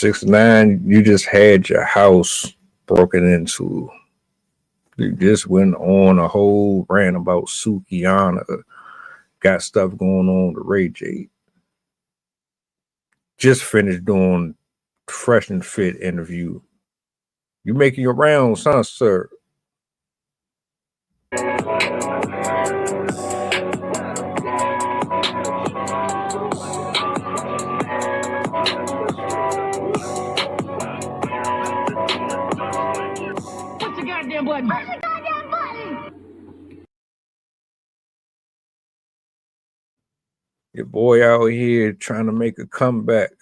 6ix9ine, you just had your house broken into. You just went on a whole rant about Sukiana. Got stuff going on with Ray J. Just finished doing Fresh and Fit interview. You making your rounds, huh, sir? Push the goddamn button. Push the goddamn button. Your boy out here trying to make a comeback.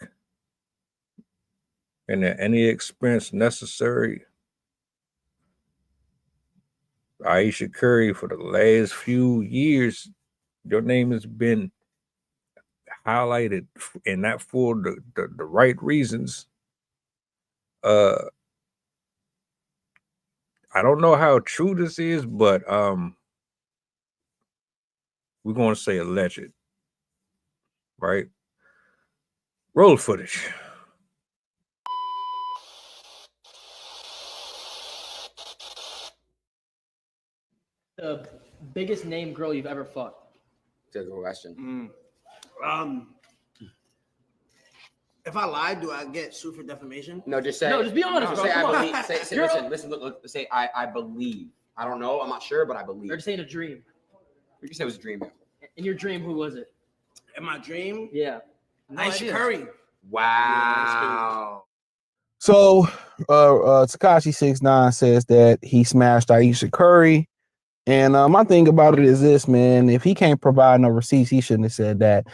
And at any expense necessary. Aisha Curry, for the last few years, your name has been highlighted, and not for the right reasons. I don't know how true this is, but we're going to say alleged, right? Roll footage. The biggest name girl you've ever fucked? That's a question. If I lie, do I get sued for defamation? No, just say. No, just be honest, bro. Say Come I on. believe. Say listen. Look. Say I believe. I don't know. I'm not sure, but I believe. Or just saying a dream. You can say it was a dream. In your dream, who was it? In my dream, Yeah. No Aisha idea. Curry. Wow. So Tekashi 6ix9ine says that he smashed Aisha Curry. And my thing about it is this, man. If he can't provide no receipts, he shouldn't have said that.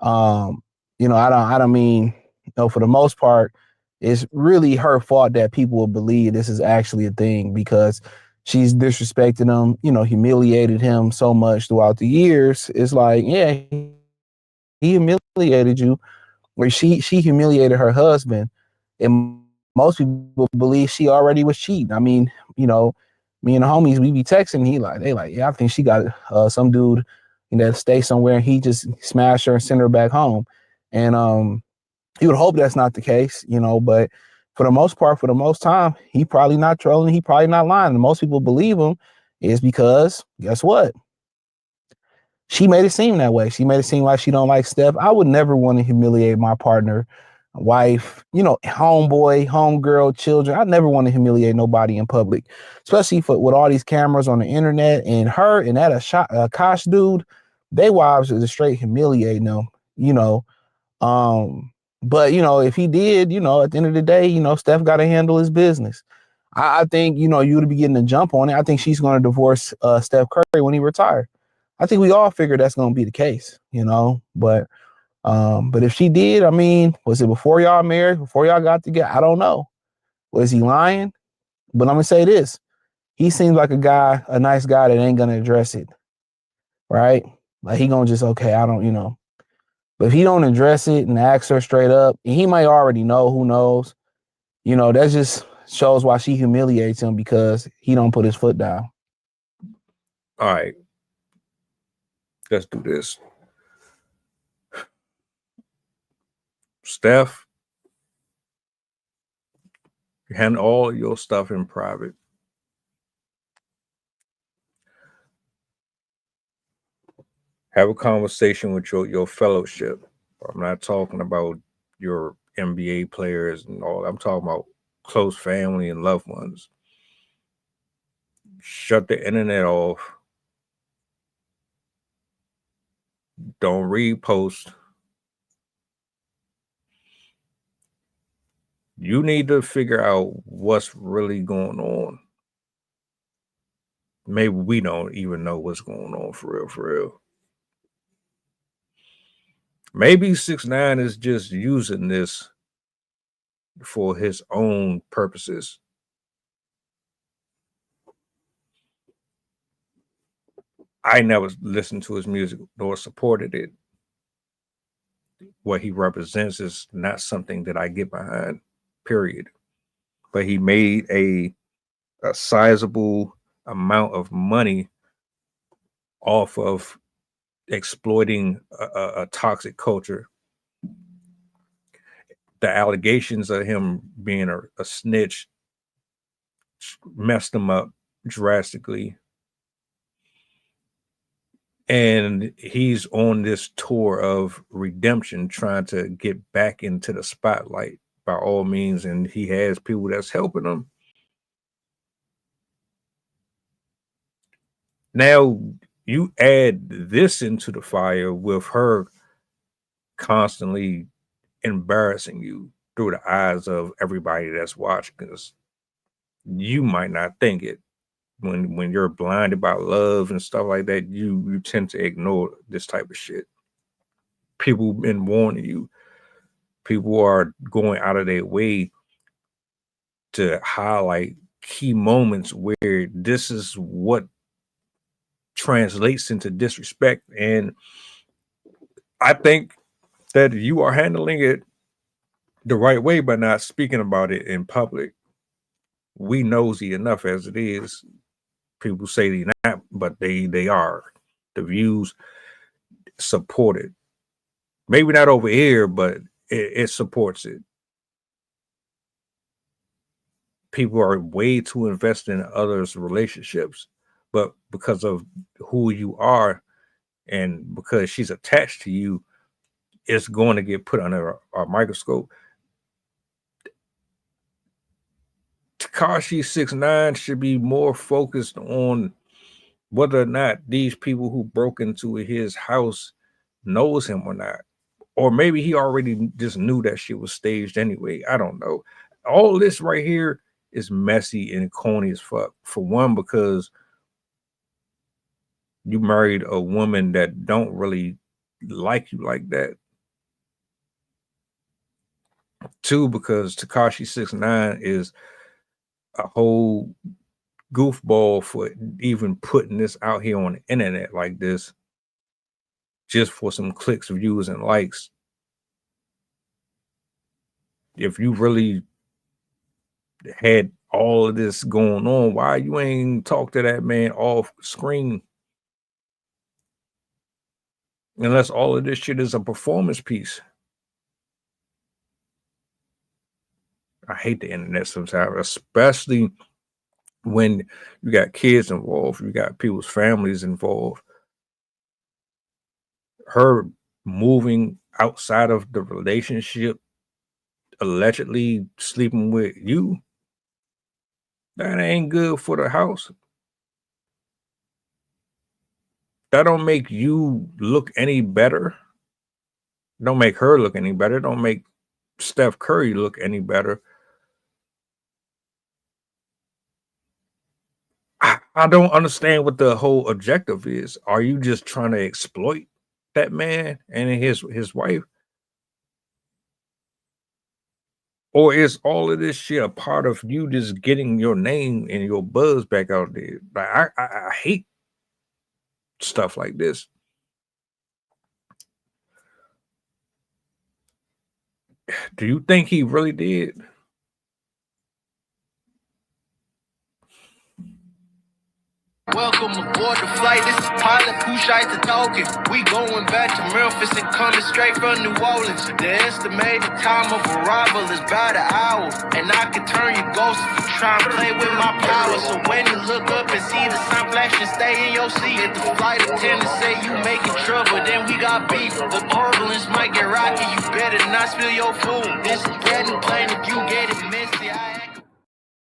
I don't mean, for the most part, it's really her fault that people will believe this is actually a thing, because she's disrespected him, humiliated him so much throughout the years. It's like, yeah, he humiliated you, where she humiliated her husband. And most people believe she already was cheating. I mean, me and the homies, we be texting. They like, yeah, I think she got some dude that stay somewhere, and he just smashed her and sent her back home. And you would hope that's not the case, but for the most part, for the most time, he probably not trolling. He probably not lying. And most people believe him is because, guess what? She made it seem that way. She made it seem like she don't like Steph. I would never want to humiliate my partner, wife, homeboy, homegirl, children. I never want to humiliate nobody in public, especially with all these cameras on the internet, and her and that Akash dude, they wives are straight humiliating them, But if he did, at the end of the day, Steph got to handle his business. I think, you would be getting a jump on it. I think she's going to divorce Steph Curry when he retires. I think we all figured that's going to be the case, But if she did, I mean, was it before y'all married, before y'all got together? I don't know. Was he lying? But I'm gonna say this: he seems like a nice guy that ain't gonna address it, right? Like he gonna just I don't, But if he don't address it and ask her straight up, and he might already know. Who knows? That just shows why she humiliates him, because he don't put his foot down. All right. Let's do this. Steph, you handle all your stuff in private. Have a conversation with your fellowship. I'm not talking about your NBA players and all. I'm talking about close family and loved ones. Shut the internet off. Don't repost. You need to figure out what's really going on. Maybe we don't even know what's going on for real. Maybe 6ix9ine is just using this for his own purposes. I never listened to his music nor supported it. What he represents is not something that I get behind, period. But he made a sizable amount of money off of exploiting a toxic culture. the allegations of him being a snitch messed him up drastically. And he's on this tour of redemption, trying to get back into the spotlight by all means. And he has people that's helping him. Now, you add this into the fire with her constantly embarrassing you through the eyes of everybody that's watching, because you might not think it. When you're blinded by love and stuff like that, you tend to ignore this type of shit. People been warning you. People are going out of their way to highlight key moments where this is what translates into disrespect. And I think that you are handling it the right way by not speaking about it in public. We nosy enough as it is. People say they're not, but they are. The views support it. Maybe not over here, but it supports it. People are way too invested in others' relationships, but because of who you are and because she's attached to you, it's going to get put under a microscope. Tekashi 6ix9ine should be more focused on whether or not these people who broke into his house knows him or not. Or maybe he already just knew that shit was staged anyway. I don't know. All this right here is messy and corny as fuck. For one, because you married a woman that don't really like you like that. Two, because Tekashi 6ix9ine is a whole goofball for even putting this out here on the internet like this, just for some clicks, views, and likes. If you really had all of this going on, why you ain't talk to that man off screen? Unless all of this shit is a performance piece. I hate the internet sometimes, especially when you got kids involved, you got people's families involved. Her moving outside of the relationship, allegedly sleeping with you, that ain't good for the house. That don't make you look any better. Don't make her look any better. Don't make Steph Curry look any better. I don't understand what the whole objective is. Are you just trying to exploit that man and his wife? Or is all of this shit a part of you just getting your name and your buzz back out there? Like I hate stuff like this. Do you think he really did? Welcome aboard the flight. This is pilot Pusha talking. We going back to Memphis and coming straight from New Orleans. The estimated time of arrival is about an hour, and I can turn your ghost if you try and play with my power. So when you look up and see the sun flashing, stay in your seat. If the flight attendant say you making trouble, then we got beef. The turbulence might get rocky. You better not spill your food. This is getting plain if you get it messy.